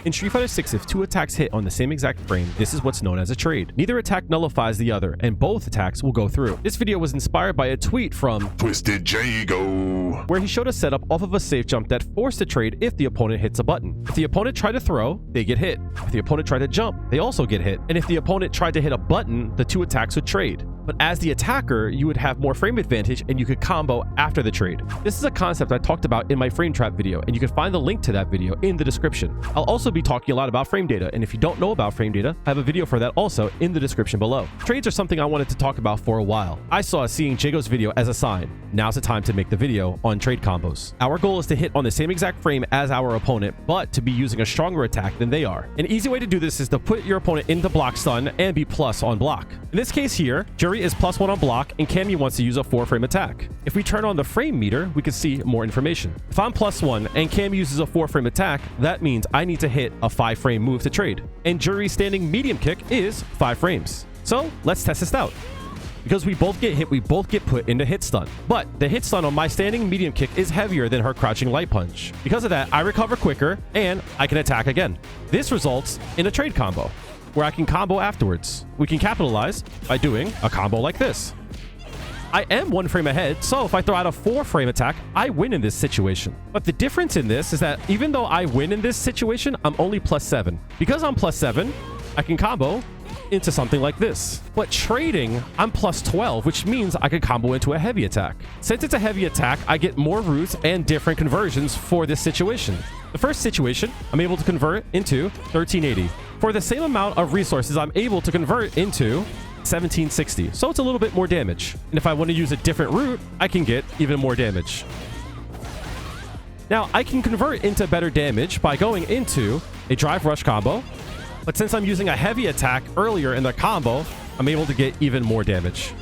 In Street Fighter 6, if two attacks hit on the same exact frame, this is what's known as a trade. Neither attack nullifies the other, and both attacks will go through. This video was inspired by a tweet from Twisted Jago, where he showed a setup off of a safe jump that forced a trade if the opponent hits a button. If the opponent tried to throw, they get hit. If the opponent tried to jump, they also get hit. And if the opponent tried to hit a button, the two attacks would trade. But as the attacker, you would have more frame advantage and you could combo after the trade. This is a concept I talked about in my frame trap video, and you can find the link to that video in the description. I'll also be talking a lot about frame data, and if you don't know about frame data, I have a video for that also in the description below. Trades are something I wanted to talk about for a while. I saw seeing Jago's video as a sign. Now's the time to make the video on trade combos. Our goal is to hit on the same exact frame as our opponent, but to be using a stronger attack than they are. An easy way to do this is to put your opponent into block stun and be plus on block. In this case here, Juri is +1 on block and Cammy wants to use a 4-frame attack. If we turn on the frame meter, we can see more information. If I'm +1 and Cammy uses a 4-frame attack, that means I need to hit a 5-frame move to trade. And Juri's standing medium kick is 5 frames. So let's test this out. Because we both get hit, we both get put into hit stun. But the hit stun on my standing medium kick is heavier than her crouching light punch. Because of that, I recover quicker and I can attack again. This results in a trade combo, where I can combo afterwards. We can capitalize by doing a combo like this. I am 1 frame ahead, so if I throw out a 4-frame attack, I win in this situation. But the difference in this is that even though I win in this situation, I'm only +7. Because I'm +7, I can combo into something like this. But trading, I'm +12, which means I could combo into a heavy attack. Since it's a heavy attack, I get more routes and different conversions for this situation. The first situation, I'm able to convert into 1380. For the same amount of resources, I'm able to convert into 1760. So it's a little bit more damage. And if I want to use a different route, I can get even more damage. Now, I can convert into better damage by going into a drive rush combo. But since I'm using a heavy attack earlier in the combo, I'm able to get even more damage.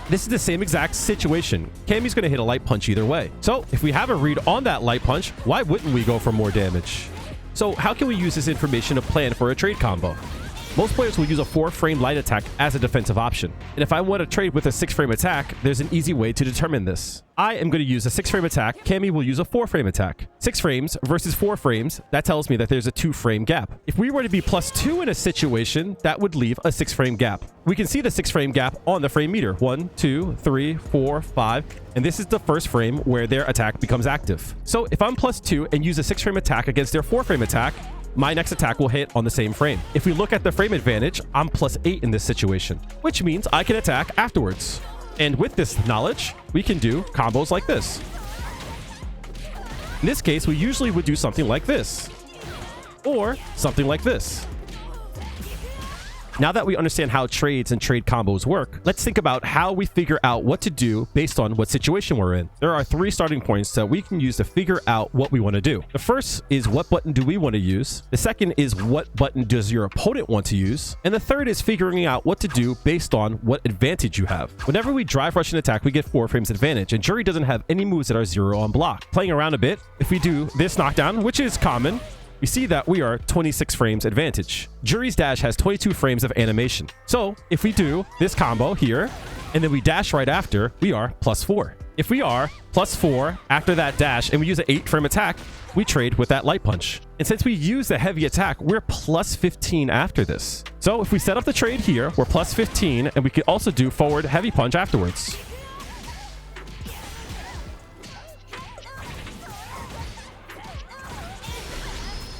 This is the same exact situation. Cammy's going to hit a light punch either way. So if we have a read on that light punch, why wouldn't we go for more damage? So how can we use this information to plan for a trade combo? Most players will use a 4-frame light attack as a defensive option. And if I want to trade with a 6-frame attack, there's an easy way to determine this. I am going to use a 6-frame attack. Cammy will use a 4-frame attack. 6 frames versus 4 frames, that tells me that there's a 2-frame gap. If we were to be +2 in a situation, that would leave a 6-frame gap. We can see the 6-frame gap on the frame meter. 1, 2, 3, 4, 5. And this is the first frame where their attack becomes active. So if I'm +2 and use a 6-frame attack against their 4-frame attack, my next attack will hit on the same frame. If we look at the frame advantage, I'm +8 in this situation, which means I can attack afterwards. And with this knowledge, we can do combos like this. In this case, we usually would do something like this, or something like this. Now that we understand how trades and trade combos work, let's think about how we figure out what to do based on what situation we're in. There are 3 starting points that we can use to figure out what we want to do. The first is, what button do we want to use? The second is, what button does your opponent want to use? And the third is figuring out what to do based on what advantage you have. Whenever we drive rush an attack, we get 4 frames advantage, and Juri doesn't have any moves that are 0 on block. Playing around a bit, if we do this knockdown, which is common, we see that we are 26 frames advantage. Juri's dash has 22 frames of animation. So if we do this combo here, and then we dash right after, we are +4. If we are +4 after that dash and we use an 8-frame attack, we trade with that light punch. And since we use the heavy attack, we're +15 after this. So if we set up the trade here, we're +15, and we can also do forward heavy punch afterwards.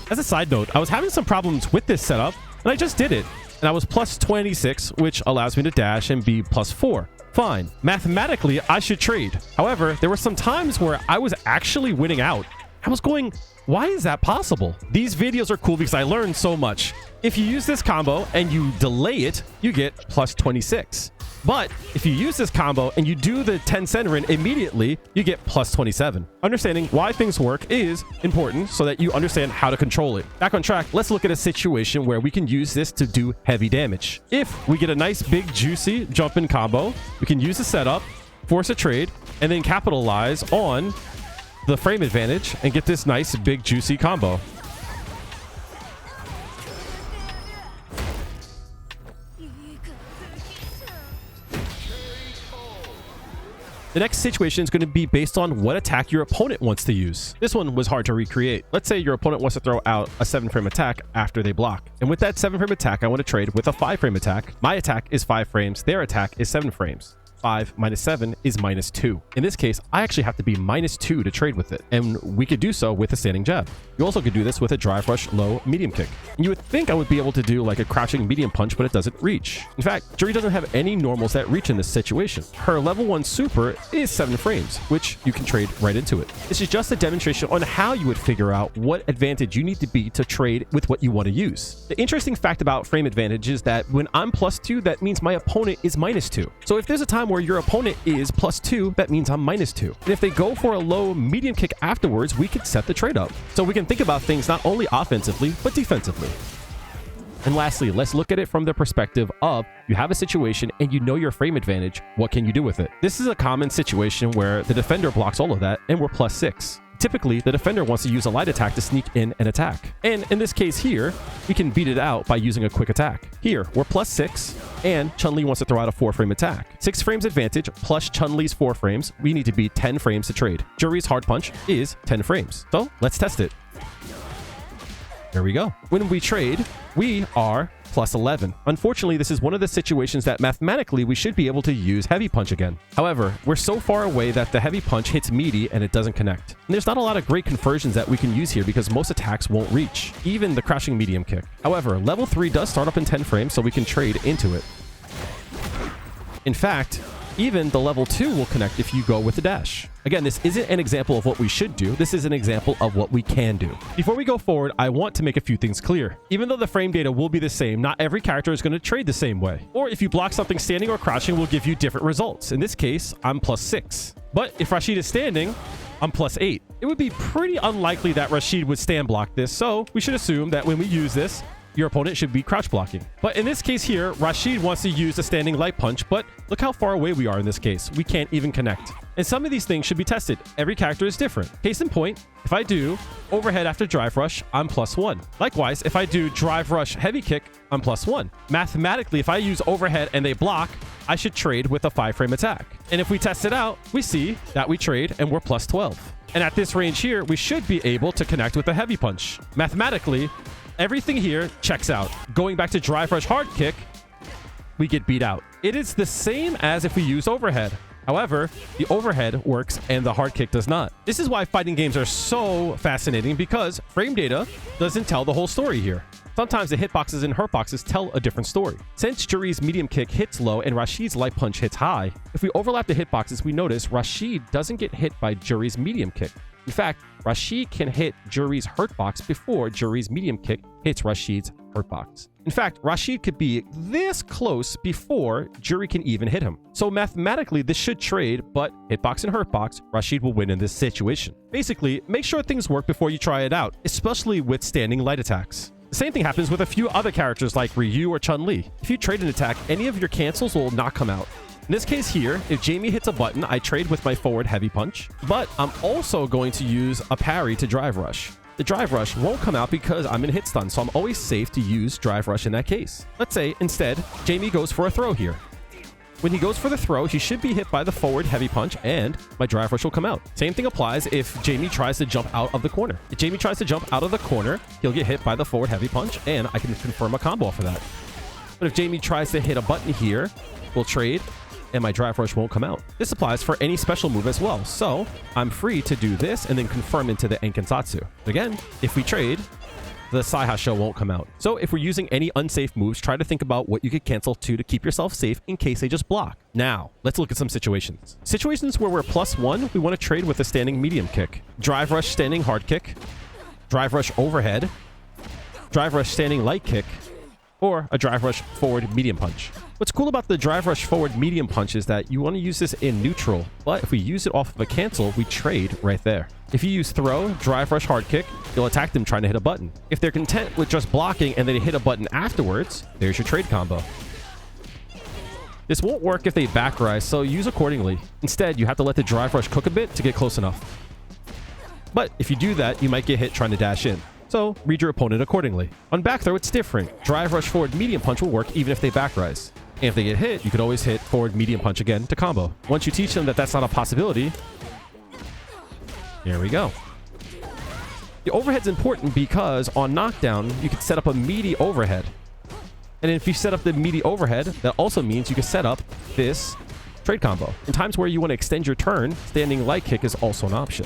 As a side note, I was having some problems with this setup, and I just did it. And I was +26, which allows me to dash and be +4. Fine. Mathematically, I should trade. However, there were some times where I was actually winning out. I was going, why is that possible? These videos are cool because I learned so much. If you use this combo and you delay it, you get +26. But if you use this combo and you do the 10 Senrin immediately, you get +27. Understanding why things work is important so that you understand how to control it. Back on track, let's look at a situation where we can use this to do heavy damage. If we get a nice big juicy jump-in combo, we can use the setup, force a trade, and then capitalize on the frame advantage and get this nice big juicy combo. The next situation is going to be based on what attack your opponent wants to use. This one was hard to recreate. Let's say your opponent wants to throw out a 7-frame attack after they block. And with that 7-frame attack, I want to trade with a 5-frame attack. My attack is 5 frames. Their attack is 7 frames. 5 minus 7 is -2. In this case, I actually have to be -2 to trade with it, and we could do so with a standing jab. You also could do this with a drive rush low medium kick. And you would think I would be able to do like a crouching medium punch, but it doesn't reach. In fact, Juri doesn't have any normals that reach in this situation. Her level 1 super is 7 frames, which you can trade right into it. This is just a demonstration on how you would figure out what advantage you need to be to trade with what you want to use. The interesting fact about frame advantage is that when I'm +2, that means my opponent is -2. So if there's a time where your opponent is +2, that means I'm -2. And if they go for a low medium kick afterwards, we can set the trade up. So we can think about things not only offensively, but defensively. And lastly, let's look at it from the perspective of you have a situation and you know your frame advantage. What can you do with it? This is a common situation where the defender blocks all of that and we're +6. Typically, the defender wants to use a light attack to sneak in and attack. And in this case here, we can beat it out by using a quick attack. Here, we're +6, and Chun-Li wants to throw out a 4-frame attack. 6 frames advantage plus Chun-Li's 4 frames, we need to be 10 frames to trade. Juri's hard punch is 10 frames. So let's test it. There we go. When we trade, we are +11. Unfortunately, this is one of the situations that mathematically we should be able to use heavy punch again. However, we're so far away that the heavy punch hits meaty and it doesn't connect. And there's not a lot of great conversions that we can use here because most attacks won't reach, even the crashing medium kick. However, level 3 does start up in 10 frames, so we can trade into it. In fact, even the level 2 will connect if you go with the dash. Again, this isn't an example of what we should do. This is an example of what we can do. Before we go forward, I want to make a few things clear. Even though the frame data will be the same, not every character is going to trade the same way. Or if you block something standing or crouching, will give you different results. In this case, I'm +6. But if Rashid is standing, I'm +8. It would be pretty unlikely that Rashid would stand block this, so we should assume that when we use this, your opponent should be crouch blocking. But in this case here, Rashid wants to use a standing light punch, but look how far away we are in this case. We can't even connect. And some of these things should be tested. Every character is different. Case in point, if I do overhead after drive rush, I'm +1. Likewise, if I do drive rush heavy kick, I'm +1. Mathematically, if I use overhead and they block, I should trade with a 5-frame attack. And if we test it out, we see that we trade and we're +12. And at this range here, we should be able to connect with a heavy punch. Mathematically, everything here checks out. Going back to drive rush hard kick, we get beat out. It is the same as if we use overhead. However, the overhead works and the hard kick does not. This is why fighting games are so fascinating, because frame data doesn't tell the whole story here. Sometimes the hitboxes and hurtboxes tell a different story. Since Juri's medium kick hits low and Rashid's light punch hits high, if we overlap the hitboxes, we notice Rashid doesn't get hit by Juri's medium kick. In fact, Rashid can hit Juri's hurtbox before Juri's medium kick hits Rashid's hurtbox. In fact, Rashid could be this close before Juri can even hit him. So mathematically, this should trade, but hitbox and hurtbox, Rashid will win in this situation. Basically, make sure things work before you try it out, especially with standing light attacks. The same thing happens with a few other characters like Ryu or Chun-Li. If you trade an attack, any of your cancels will not come out. In this case here, if Jamie hits a button, I trade with my forward heavy punch, but I'm also going to use a parry to drive rush. The drive rush won't come out because I'm in hit stun, so I'm always safe to use drive rush in that case. Let's say instead, Jamie goes for a throw here. When he goes for the throw, he should be hit by the forward heavy punch and my drive rush will come out. Same thing applies if Jamie tries to jump out of the corner. If Jamie tries to jump out of the corner, he'll get hit by the forward heavy punch and I can confirm a combo for that. But if Jamie tries to hit a button here, we'll trade and my drive rush won't come out. This applies for any special move as well. So I'm free to do this and then confirm into the Enkansatsu. Again, if we trade, the Saihasho won't come out. So if we're using any unsafe moves, try to think about what you could cancel to keep yourself safe in case they just block. Now, let's look at some situations. Situations where we're +1, we want to trade with a standing medium kick. Drive rush standing hard kick, drive rush overhead, drive rush standing light kick, or a drive rush forward medium punch. What's cool about the drive rush forward medium punch is that you want to use this in neutral, but if we use it off of a cancel, we trade right there. If you use throw, drive rush hard kick, you'll attack them trying to hit a button. If they're content with just blocking and then hit a button afterwards, there's your trade combo. This won't work if they back rise, so use accordingly. Instead, you have to let the drive rush cook a bit to get close enough. But if you do that, you might get hit trying to dash in. So read your opponent accordingly. On back throw, it's different. Drive rush forward medium punch will work even if they back rise. And if they get hit, you could always hit forward medium punch again to combo. Once you teach them that that's not a possibility, here we go. The overhead's important because on knockdown, you can set up a meaty overhead. And if you set up the meaty overhead, that also means you can set up this trade combo. In times where you want to extend your turn, standing light kick is also an option.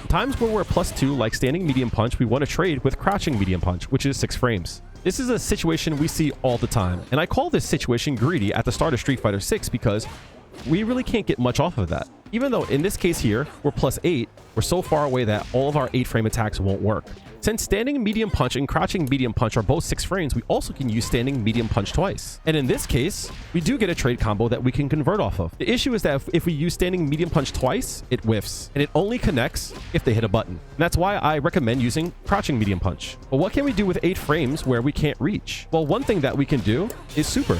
In times where we're +2, like standing medium punch, we want to trade with crouching medium punch, which is 6 frames. This is a situation we see all the time, and I call this situation greedy at the start of Street Fighter 6 because we really can't get much off of that. Even though in this case here, we're +8, we're so far away that all of our 8-frame attacks won't work. Since standing medium punch and crouching medium punch are both 6 frames, we also can use standing medium punch twice. And in this case, we do get a trade combo that we can convert off of. The issue is that if we use standing medium punch twice, it whiffs. And it only connects if they hit a button. And that's why I recommend using crouching medium punch. But what can we do with 8 frames where we can't reach? Well, one thing that we can do is super.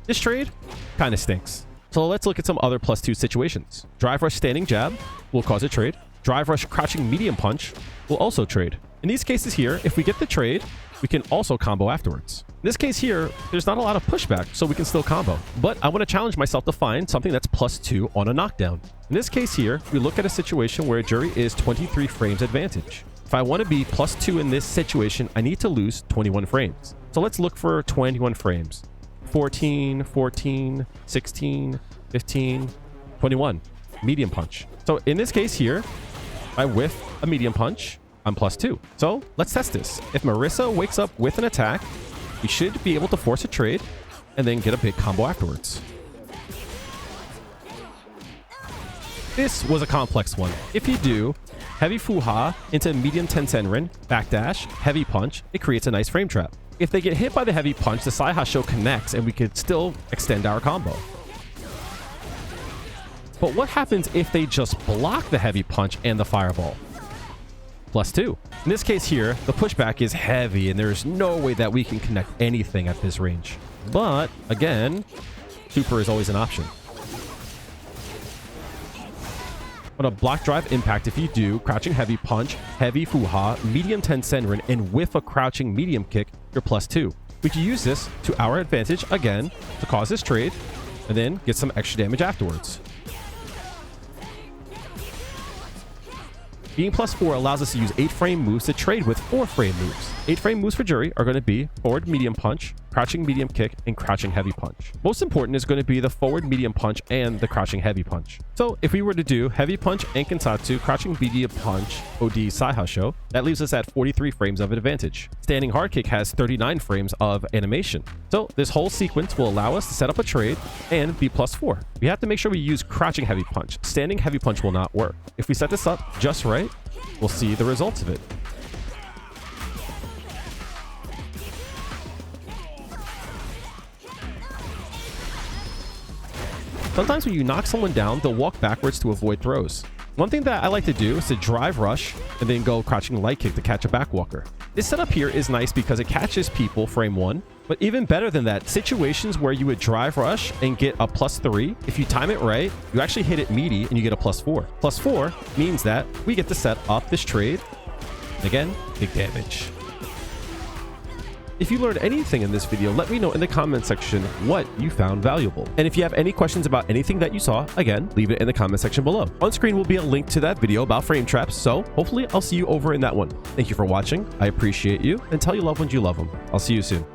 This trade kind of stinks. So let's look at some other +2 situations. Drive rush standing jab will cause a trade. Drive rush crouching medium punch will also trade. In these cases here, if we get the trade, we can also combo afterwards. In this case here, there's not a lot of pushback, so we can still combo. But I want to challenge myself to find something that's +2 on a knockdown. In this case here, we look at a situation where Juri is 23 frames advantage. If I want to be +2 in this situation, I need to lose 21 frames. So let's look for 21 frames. 14, 14, 16, 15, 21. Medium punch. So in this case here, I whiff a medium punch, I'm +2. So let's test this. If Marissa wakes up with an attack, we should be able to force a trade and then get a big combo afterwards. This was a complex one. If you do heavy fuha into medium Tensenrin, backdash, heavy punch, it creates a nice frame trap. If they get hit by the heavy punch, the Saihasho connects and we could still extend our combo. But what happens if they just block the heavy punch and the fireball? +2. In this case here, the pushback is heavy and there's no way that we can connect anything at this range. But again, super is always an option. On a block drive impact, if you do crouching heavy punch, heavy fuha, medium Tensenrin, and whiff a crouching medium kick, you're +2. We can use this to our advantage again to cause this trade and then get some extra damage afterwards. Being +4 allows us to use 8-frame moves to trade with 4-frame moves. 8-frame moves for Juri are going to be forward medium punch, crouching medium kick, and crouching heavy punch. Most important is going to be the forward medium punch and the crouching heavy punch. So if we were to do heavy punch and Kensatsu, crouching medium punch, OD Saihasho, that leaves us at 43 frames of advantage. Standing hard kick has 39 frames of animation. So this whole sequence will allow us to set up a trade and be +4. We have to make sure we use crouching heavy punch. Standing heavy punch will not work. If we set this up just right, we'll see the results of it. Sometimes when you knock someone down, they'll walk backwards to avoid throws. One thing that I like to do is to drive rush and then go crouching light kick to catch a backwalker. This setup here is nice because it catches people frame 1, but even better than that, situations where you would drive rush and get a +3, if you time it right, you actually hit it meaty and you get a +4. +4 means that we get to set up this trade. Again, big damage. If you learned anything in this video, let me know in the comment section what you found valuable. And if you have any questions about anything that you saw, again, leave it in the comment section below. On screen will be a link to that video about frame traps, so hopefully I'll see you over in that one. Thank you for watching. I appreciate you, and tell your loved ones you love them. I'll see you soon.